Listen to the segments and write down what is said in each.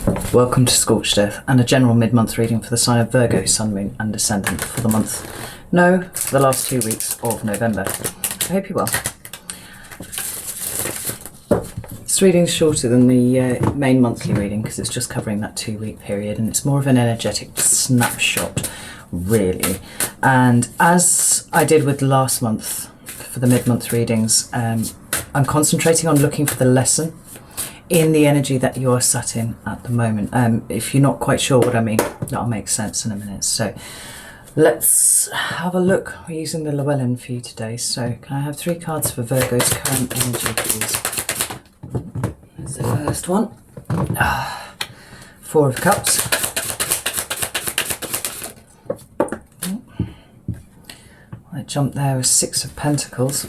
Welcome to Scorched and a general mid-month reading for the sign of Virgo, Sun, Moon and Descendant for the month. No, for the last 2 weeks of November. I hope you're well. This reading is shorter than the main monthly reading because it's just covering that 2-week period, and it's more of an energetic snapshot, really. And as I did with last month for the mid-month readings, I'm concentrating on looking for the lesson in the energy that you are sat in at the moment. If you're not quite sure what I mean, that'll make sense in a minute. So let's have a look. We're using the Llewellyn for you today. So can I have 3 cards for Virgo's current energy, please? There's the first one. 4 of Cups. I jumped there with 6 of Pentacles.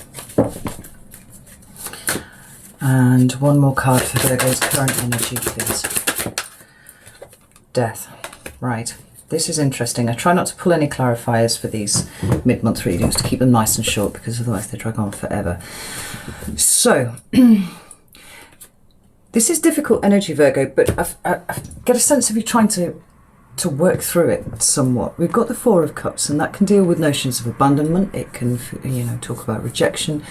And 1 more card for Virgo's current energy, please. Death. Right. This is interesting. I try not to pull any clarifiers for these mid-month readings to keep them nice and short because otherwise they drag on forever. So, this is difficult energy, Virgo, but I get a sense of you trying to work through it somewhat. We've got the 4 of Cups, and that can deal with notions of abandonment. It can, talk about rejection.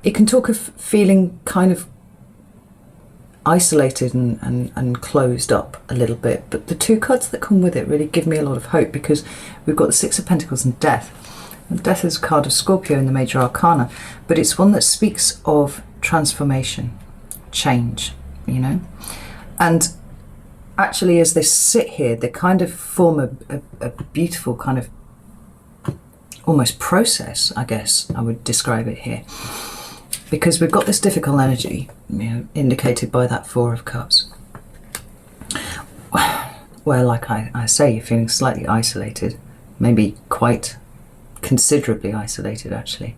It can talk of feeling kind of isolated and closed up a little bit, but the 2 cards that come with it really give me a lot of hope because we've got the 6 of Pentacles and Death. And Death is a card of Scorpio in the major arcana, but it's one that speaks of transformation, change, and actually as they sit here they kind of form a beautiful kind of almost process, I guess I would describe it here, because we've got this difficult energy, indicated by that 4 of Cups, where, like I say, you're feeling slightly isolated, maybe quite considerably isolated actually,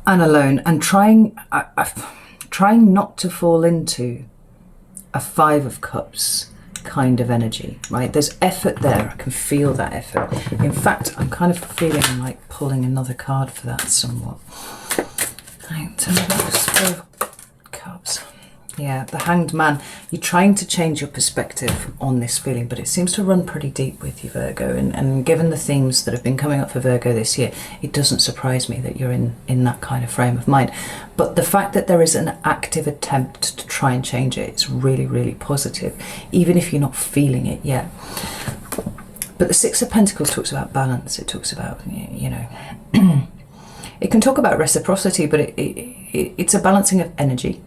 and alone, and trying not to fall into a 5 of Cups kind of energy, right? There's effort there. I can feel that effort. In fact, I'm kind of feeling like pulling another card for that somewhat. Right, 4 of Cups. Yeah, the Hanged Man. You're trying to change your perspective on this feeling, but it seems to run pretty deep with you, Virgo. And given the themes that have been coming up for Virgo this year, it doesn't surprise me that you're in that kind of frame of mind. But the fact that there is an active attempt to try and change it is really, really positive, even if you're not feeling it yet. But the 6 of Pentacles talks about balance. It talks about, it can talk about reciprocity, but it's a balancing of energy.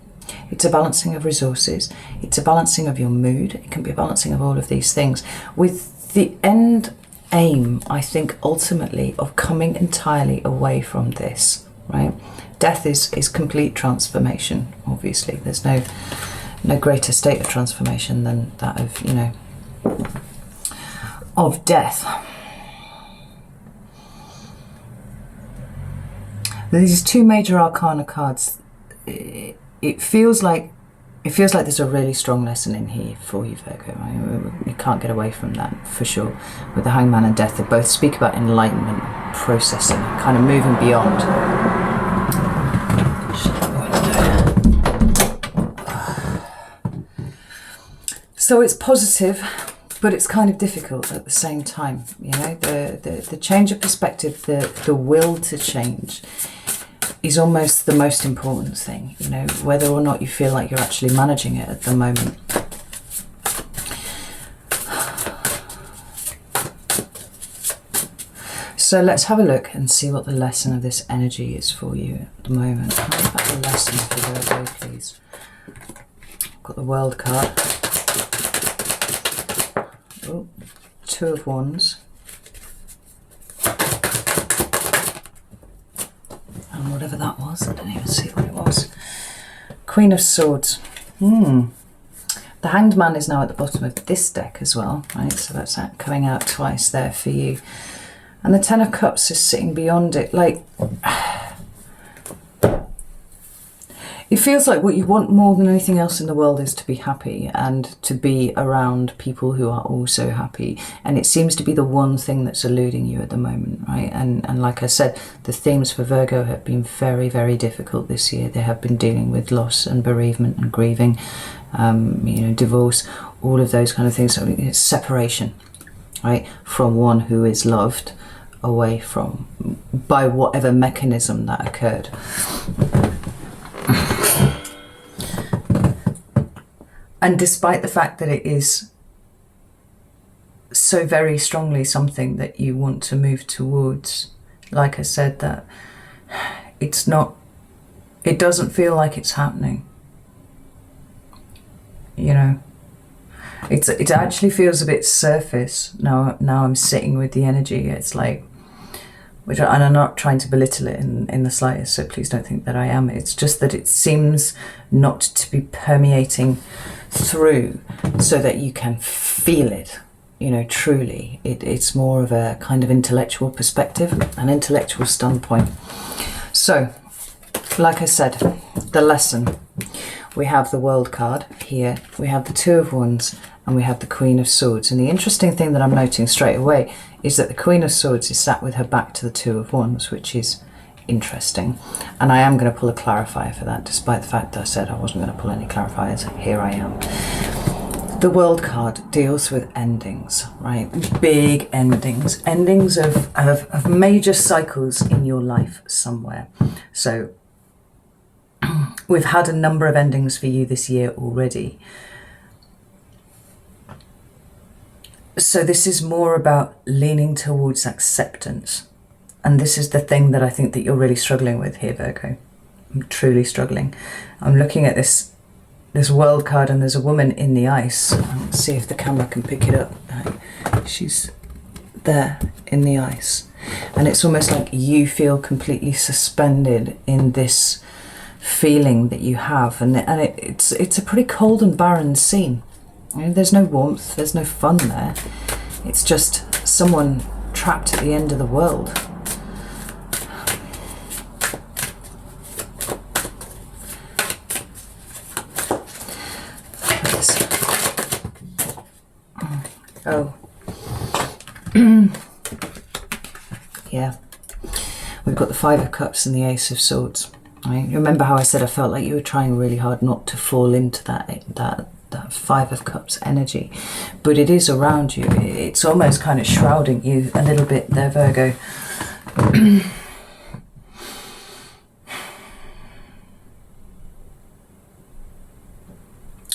It's a balancing of resources. It's a balancing of your mood. It can be a balancing of all of these things with the end aim, I think, ultimately of coming entirely away from this, right? Death is complete transformation, obviously. There's no greater state of transformation than that of, of death. These 2 major arcana cards, it feels like there's a really strong lesson in here for you, Virgo. Right? You can't get away from that for sure. With the Hangman and Death, they both speak about enlightenment, processing, kind of moving beyond. So it's positive, but it's kind of difficult at the same time. The change of perspective, the will to change is almost the most important thing, whether or not you feel like you're actually managing it at the moment. So let's have a look and see what the lesson of this energy is for you at the moment. What about the lesson for Virgo, please? I've got the World card. Oh, 2 of Wands. And whatever that was, I didn't even see what it was. Queen of Swords. The Hanged Man is now at the bottom of this deck as well, right? So that's coming out twice there for you. And the 10 of Cups is sitting beyond it. Like, It feels like what you want more than anything else in the world is to be happy and to be around people who are also happy. And it seems to be the one thing that's eluding you at the moment, right? And like I said, the themes for Virgo have been very, very difficult this year. They have been dealing with loss and bereavement and grieving, you know, divorce, all of those kind of things. So it's separation, right, from one who is loved away from, by whatever mechanism that occurred. And despite the fact that it is so very strongly something that you want to move towards, like I said, that it's not, it doesn't feel like it's happening. You know, it actually feels a bit surface now I'm sitting with the energy. It's like, and I'm not trying to belittle it in the slightest, so please don't think that I am. It's just that it seems not to be permeating through so that you can feel it, you know, truly. It's more of a kind of intellectual perspective, an intellectual standpoint. So, like I said, the lesson. We have the World card here, we have the Two of Wands, and we have the Queen of Swords. And the interesting thing that I'm noting straight away is that the Queen of Swords is sat with her back to the Two of Wands, which is interesting. And I am going to pull a clarifier for that, despite the fact that I said I wasn't going to pull any clarifiers. Here I am. The World card deals with endings, right? Big endings. Endings of major cycles in your life somewhere. So we've had a number of endings for you this year already. So this is more about leaning towards acceptance. And this is the thing that I think that you're really struggling with here, Virgo. I'm truly struggling. I'm looking at this World card, and there's a woman in the ice. Let's see if the camera can pick it up. She's there in the ice. And it's almost like you feel completely suspended in this feeling that you have. And it's a pretty cold and barren scene. You know, there's no warmth, there's no fun there. It's just someone trapped at the end of the world. Oh. Yeah. We've got the Five of Cups and the Ace of Swords. Right? Remember how I said I felt like you were trying really hard not to fall into that Five of Cups energy, but it is around you. It's almost kind of shrouding you a little bit there, Virgo.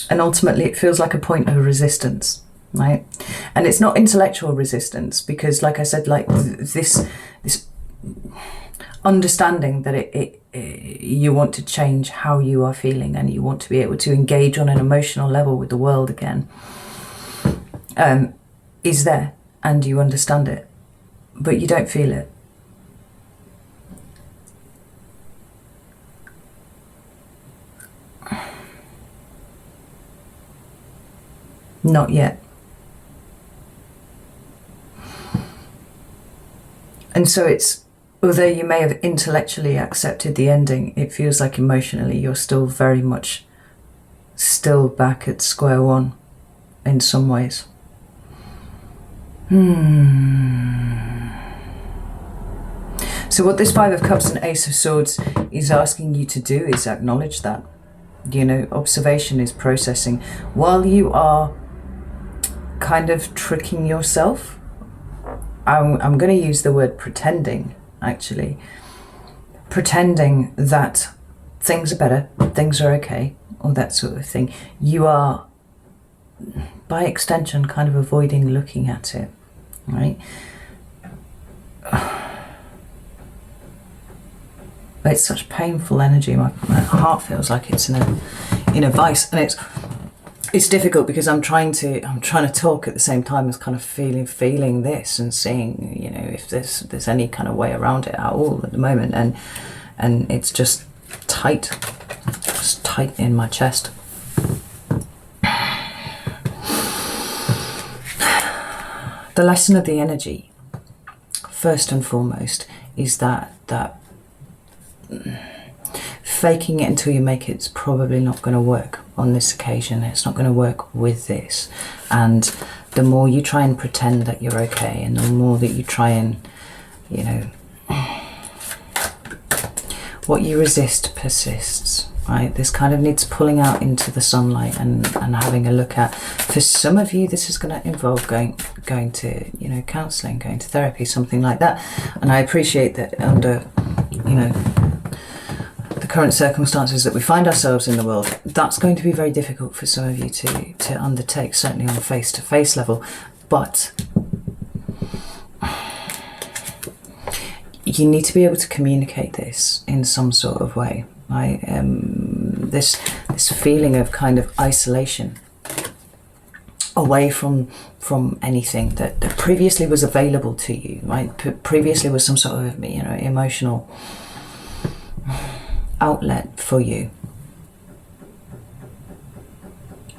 And ultimately it feels like a point of resistance, right? And it's not intellectual resistance, because like I said, like this understanding that you want to change how you are feeling, and you want to be able to engage on an emotional level with the world again, is there, and you understand it, but you don't feel it. Not yet. And so it's, although you may have intellectually accepted the ending, it feels like emotionally you're still very much still back at square one in some ways. So what this Five of Cups and Ace of Swords is asking you to do is acknowledge that. You know, observation is processing. While you are kind of tricking yourself, I'm going to use the word pretending, actually. Pretending that things are better, things are okay, or that sort of thing. You are, by extension, kind of avoiding looking at it, right? It's such painful energy. My heart feels like it's in a vice, and it's difficult because I'm trying to talk at the same time as kind of feeling this and seeing, you know, if there's any kind of way around it at all at the moment, and it's just tight in my chest. The lesson of the energy, first and foremost, is that faking it until you make it is probably not going to work on this occasion. It's not going to work with this. And the more you try and pretend that you're okay, and the more that you try and, you know, what you resist persists, right? This kind of needs pulling out into the sunlight and having a look at. For some of you, this is going to involve going to, you know, counselling, going to therapy, something like that. And I appreciate that under, you know, the current circumstances that we find ourselves in the world, that's going to be very difficult for some of you to undertake, certainly on a face-to-face level. But you need to be able to communicate this in some sort of way, right? This feeling of kind of isolation away from anything that previously was available to you, right? Previously was some sort of, you know, emotional outlet for you,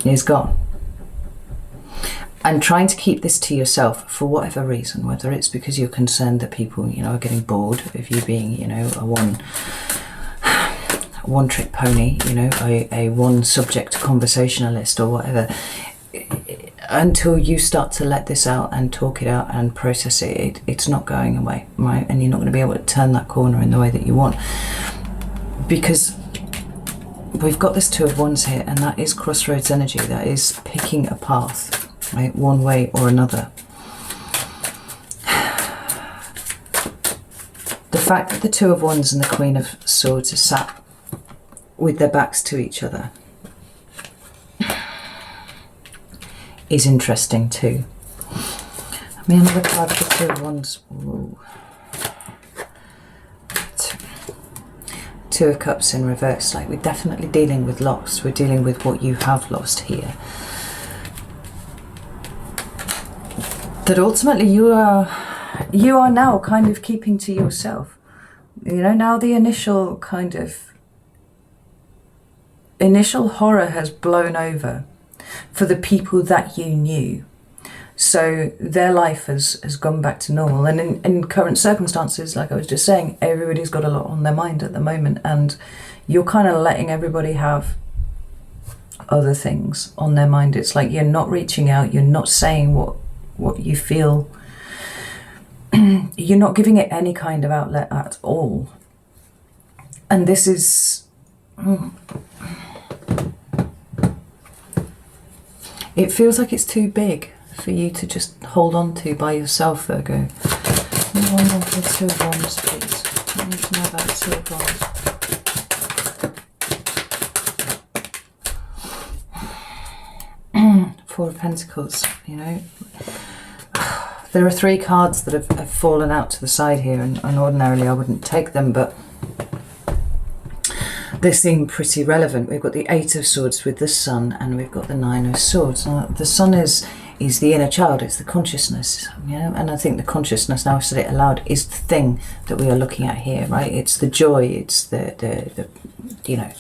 is gone. And trying to keep this to yourself for whatever reason, whether it's because you're concerned that people, you know, are getting bored of you being, you know, a one-trick pony, you know, a one-subject conversationalist or whatever, until you start to let this out and talk it out and process it, it's not going away, right? And you're not going to be able to turn that corner in the way that you want. Because we've got this Two of Wands here, and that is crossroads energy. That is picking a path, right? One way or another. The fact that the Two of Wands and the Queen of Swords are sat with their backs to each other is interesting too. Let me have a card for Two of Wands. Ooh. Two of Cups in reverse. Like, we're definitely dealing with loss. We're dealing with what you have lost here. That ultimately you are now kind of keeping to yourself. You know, now the initial horror has blown over for the people that you knew. So their life has gone back to normal. And in current circumstances, like I was just saying, everybody's got a lot on their mind at the moment, and you're kind of letting everybody have other things on their mind. It's like you're not reaching out, you're not saying what you feel, you're not giving it any kind of outlet at all. And this is... it feels like it's too big for you to just hold on to by yourself, Virgo. One more for the Two of Wands, please. I need to know about the Two of Wands. Four of Pentacles, you know. There are three cards that have fallen out to the side here, and ordinarily I wouldn't take them, but they seem pretty relevant. We've got the Eight of Swords with the Sun, and we've got the Nine of Swords. Now, the Sun is the inner child, it's the consciousness, you know, and I think the consciousness, now I've said it aloud, is the thing that we are looking at here, right? It's the joy, it's the you know,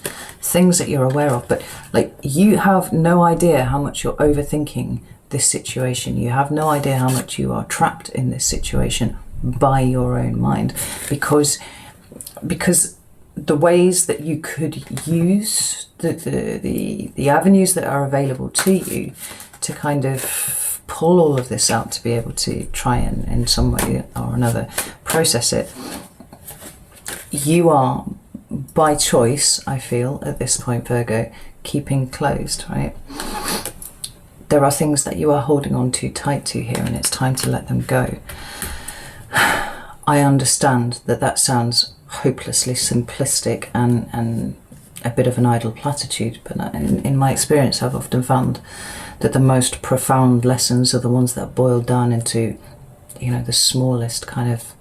things that you're aware of. But like, you have no idea how much you're overthinking this situation. You have no idea how much you are trapped in this situation by your own mind, because the ways that you could use the avenues that are available to you to kind of pull all of this out, to be able to try and in some way or another process it, you are by choice, I feel at this point, Virgo, keeping closed, right? There are things that you are holding on too tight to here, and it's time to let them go. I understand that sounds hopelessly simplistic and a bit of an idle platitude, but in my experience, I've often found that the most profound lessons are the ones that boil down into, you know, the smallest kind of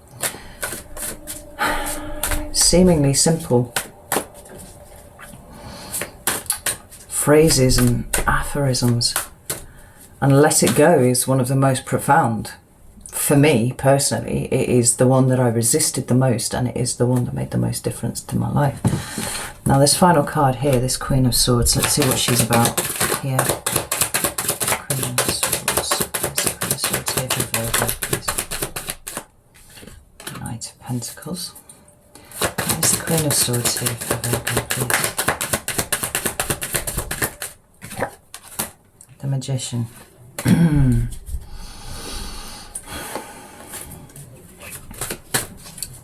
seemingly simple phrases and aphorisms. And let it go is one of the most profound. For me, personally, it is the one that I resisted the most, and it is the one that made the most difference to my life. Now, this final card here, this Queen of Swords, let's see what she's about here. Queen of Swords. Where's the Queen of Swords here for Virgo, please? Knight of Pentacles. Where's the Queen of Swords here for Virgo, please. The Magician.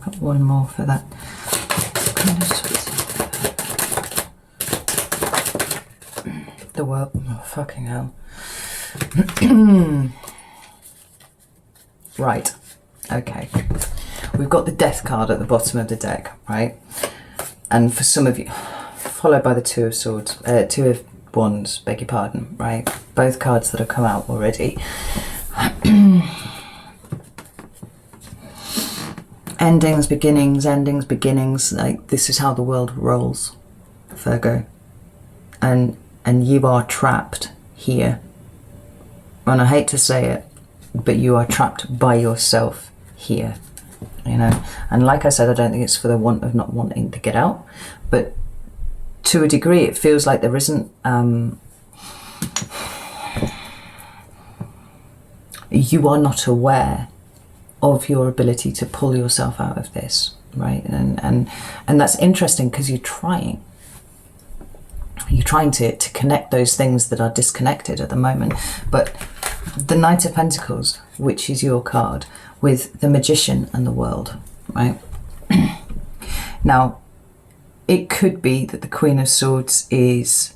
Put one more for that. Queen of Swords. The World. Oh, fucking hell. Right. Okay. We've got the Death card at the bottom of the deck, right? And for some of you, followed by the Two of Swords, Two of Wands, beg your pardon, right? Both cards that have come out already. Endings, beginnings, like this is how the world rolls, Virgo. And you are trapped here. And I hate to say it, but you are trapped by yourself here. You know, and like I said, I don't think it's for the want of not wanting to get out, but to a degree it feels like there isn't you are not aware of your ability to pull yourself out of this, right? And that's interesting because you're trying to connect those things that are disconnected at the moment. But the Knight of Pentacles, which is your card, with the Magician and the World, right? Now, it could be that the Queen of Swords is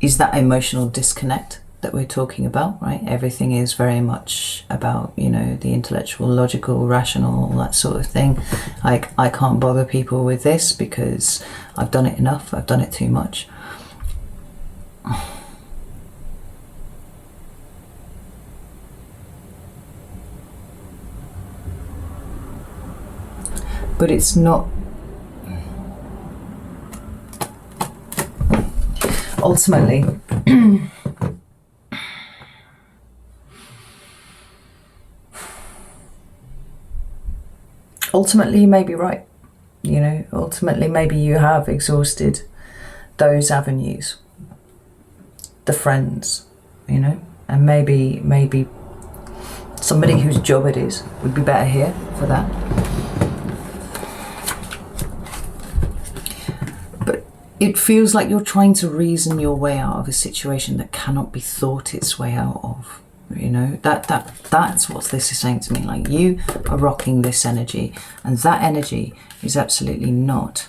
that emotional disconnect that we're talking about, right? Everything is very much about, you know, the intellectual, logical, rational, that sort of thing. Like, I can't bother people with this because I've done it enough, I've done it too much. But it's not. Ultimately, you may be right. You know, ultimately, maybe you have exhausted those avenues, the friends, you know, and maybe somebody whose job it is would be better here for that. It feels like you're trying to reason your way out of a situation that cannot be thought its way out of. You know, that's what this is saying to me. Like, you are rocking this energy, and that energy is absolutely not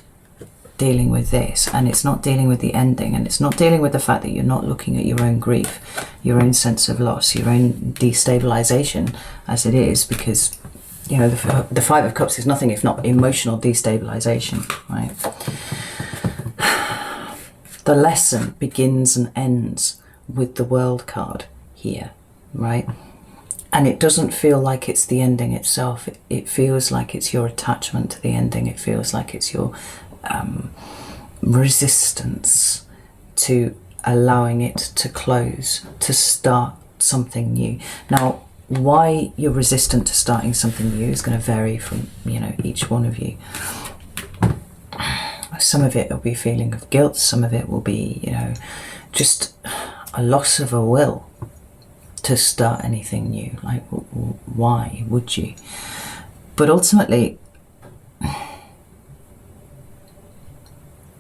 dealing with this, and it's not dealing with the ending, and it's not dealing with the fact that you're not looking at your own grief, your own sense of loss, your own destabilization as it is, because, you know, the Five of Cups is nothing if not emotional destabilization, right? The lesson begins and ends with the World card here, right? And it doesn't feel like it's the ending itself. It feels like it's your attachment to the ending. It feels like it's your resistance to allowing it to close, to start something new. Now, why you're resistant to starting something new is going to vary from, you know, each one of you. Some of it will be a feeling of guilt. Some of it will be, you know, just a loss of a will to start anything new. Like, why would you? But ultimately,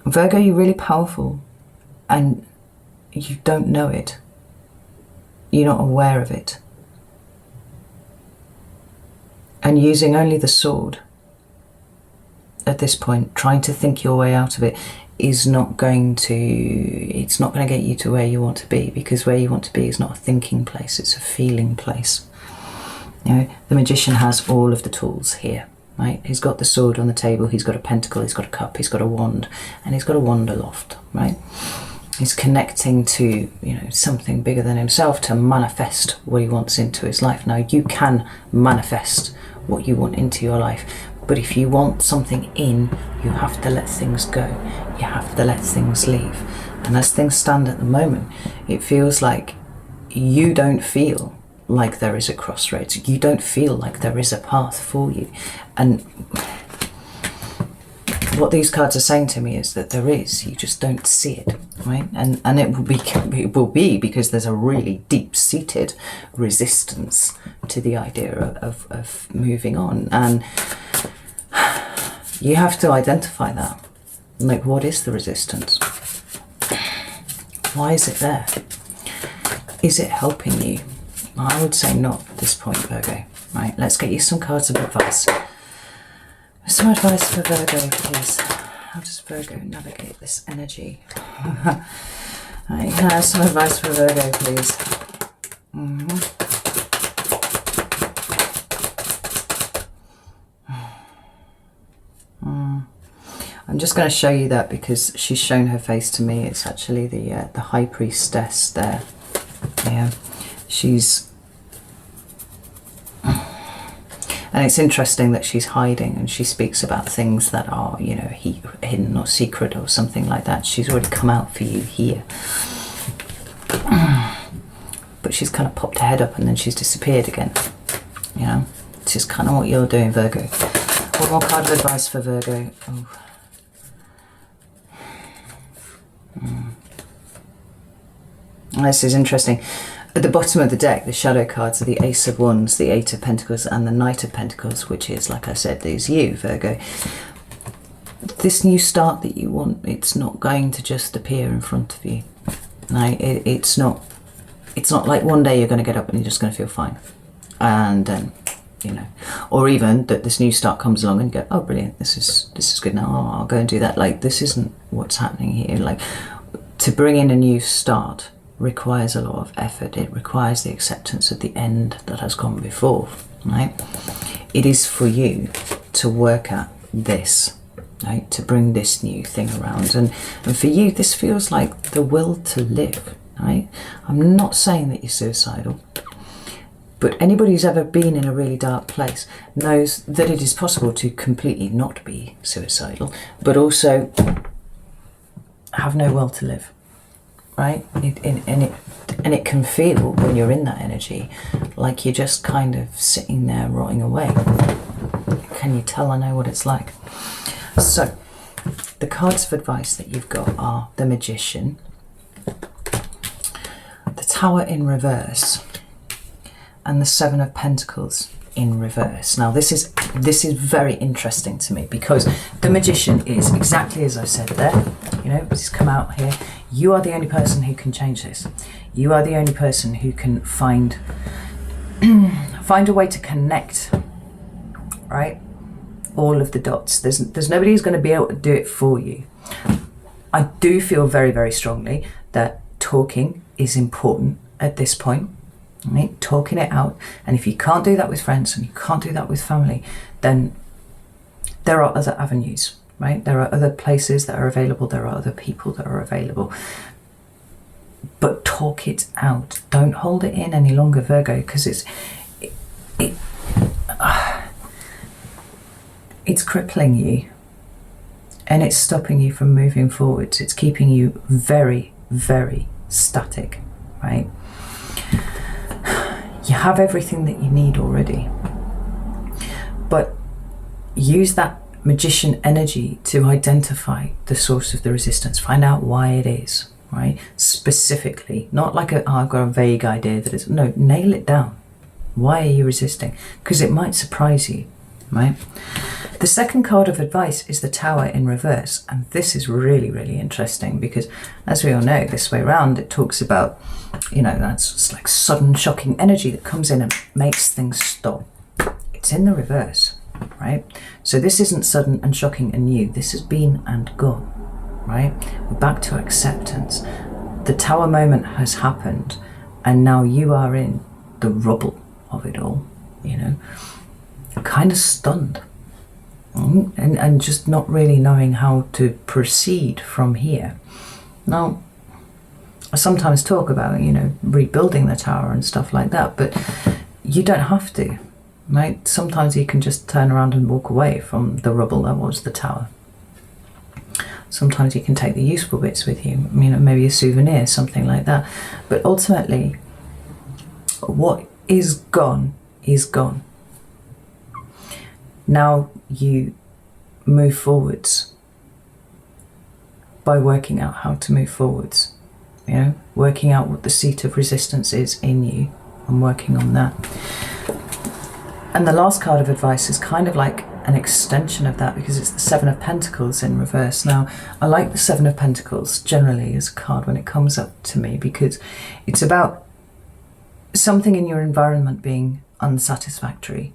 Virgo, you're really powerful and you don't know it. You're not aware of it. And using only the sword at this point, trying to think your way out of it is not going to, it's not going to get you to where you want to be, because where you want to be is not a thinking place, it's a feeling place. You know, the Magician has all of the tools here, right? He's got the sword on the table, he's got a pentacle, he's got a cup, he's got a wand, and he's got a wand aloft, right? He's connecting to, you know, something bigger than himself to manifest what he wants into his life. Now, you can manifest what you want into your life, but if you want something in, you have to let things go. You have to let things leave. And as things stand at the moment, it feels like you don't feel like there is a crossroads. You don't feel like there is a path for you. And what these cards are saying to me is that there is, you just don't see it, right? And it will be because there's a really deep-seated resistance to the idea of moving on. And you have to identify that, Like, what is the resistance? Why is it there? Is it helping you? I would say not at this point, Virgo. Right, let's get you some cards of advice. Some advice for Virgo, please. How does Virgo navigate this energy? Right, some advice for Virgo, please. I'm just going to show you that because she's shown her face to me. It's actually the High Priestess there. Yeah, she's... And it's interesting that she's hiding, and she speaks about things that are, you know, hidden or secret or something like that. She's already come out for you here. But she's kind of popped her head up and then she's disappeared again. You know, this is kind of what you're doing, Virgo. One more card of advice for Virgo. Oh. This is interesting. At the bottom of the deck, the shadow cards are the Ace of Wands, the Eight of Pentacles, and the Knight of Pentacles, which is, like I said, is you, Virgo. This new start that you want, it's not going to just appear in front of you. No, it's not like one day you're going to get up and you're just going to feel fine. And then, you know, or even that this new start comes along and you go, oh, brilliant, this is good now, oh, I'll go and do that. Like, this isn't what's happening here. Like, to bring in a new start requires a lot of effort. It requires the acceptance of the end that has gone before, right? It is for you to work at this, right? To bring this new thing around. And for you, this feels like the will to live, right? I'm not saying that you're suicidal, but anybody who's ever been in a really dark place knows that it is possible to completely not be suicidal, but also have no will to live, right? And it can feel, when you're in that energy, like you're just kind of sitting there rotting away. Can you tell I know what it's like? So, the cards of advice that you've got are the Magician, the Tower in reverse, and the Seven of Pentacles in reverse. Now this is very interesting to me because the Magician is exactly as I said there. You know, it's come out here. You are the only person who can change this. You are the only person who can find a way to connect, right? All of the dots. There's nobody who's going to be able to do it for you. I do feel very, very strongly that talking is important at this point. Right? Talking it out, and if you can't do that with friends and you can't do that with family, then there are other avenues, right? There are other places that are available, there are other people that are available, but talk it out. Don't hold it in any longer, Virgo, because it's crippling you and it's stopping you from moving forwards. It's keeping you very, very static, right? You have everything that you need already, but use that Magician energy to identify the source of the resistance. Find out why it is, right? Specifically, not like I've got a vague idea that it's, no, nail it down. Why are you resisting? Because it might surprise you, right? The second card of advice is the Tower in reverse, and this is really, really interesting because, as we all know, this way around it talks about, you know, that's just like sudden shocking energy that comes in and makes things stop. It's in the reverse, right? So this isn't sudden and shocking and new. This has been and gone, right? We're back to acceptance. The Tower moment has happened, and now you are in the rubble of it all, you know, kind of stunned. And just not really knowing how to proceed from here. Now, I sometimes talk about, you know, rebuilding the tower and stuff like that, but you don't have to, right? Sometimes you can just turn around and walk away from the rubble that was the tower. Sometimes you can take the useful bits with you, you know, maybe a souvenir, something like that. But ultimately, what is gone is gone. Now you move forwards by working out how to move forwards, you know, working out what the seat of resistance is in you and working on that. And the last card of advice is kind of like an extension of that, because it's the Seven of Pentacles in reverse. Now, I like the Seven of Pentacles generally as a card when it comes up to me, because it's about something in your environment being unsatisfactory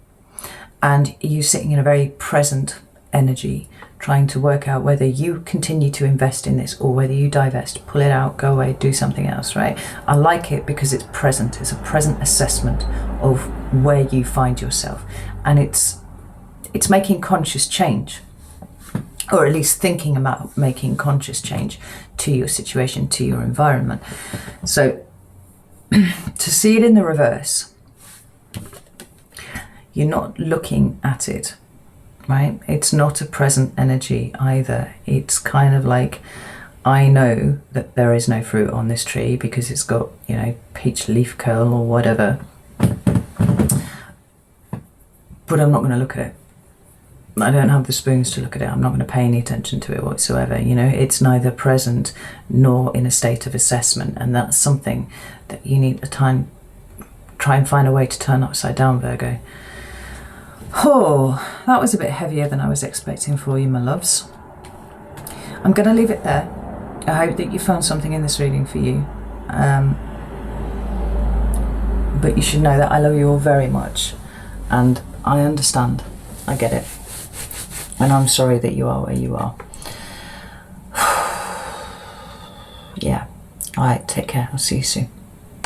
and you sitting in a very present energy, trying to work out whether you continue to invest in this or whether you divest, pull it out, go away, do something else, right? I like it because it's present. It's a present assessment of where you find yourself, and it's making conscious change, or at least thinking about making conscious change to your situation, to your environment. So to see it in the reverse, you're not looking at it, right? It's not a present energy either. It's kind of like, I know that there is no fruit on this tree because it's got, you know, peach leaf curl or whatever, but I'm not going to look at it. I don't have the spoons to look at it. I'm not going to pay any attention to it whatsoever. You know, it's neither present nor in a state of assessment, and that's something that you need to try and find a way to turn upside down, Virgo. Oh, that was a bit heavier than I was expecting for you, my loves. I'm going to leave it there. I hope that you found something in this reading for you. But you should know that I love you all very much, and I understand. I get it. And I'm sorry that you are where you are. Yeah. Alright, take care. I'll see you soon.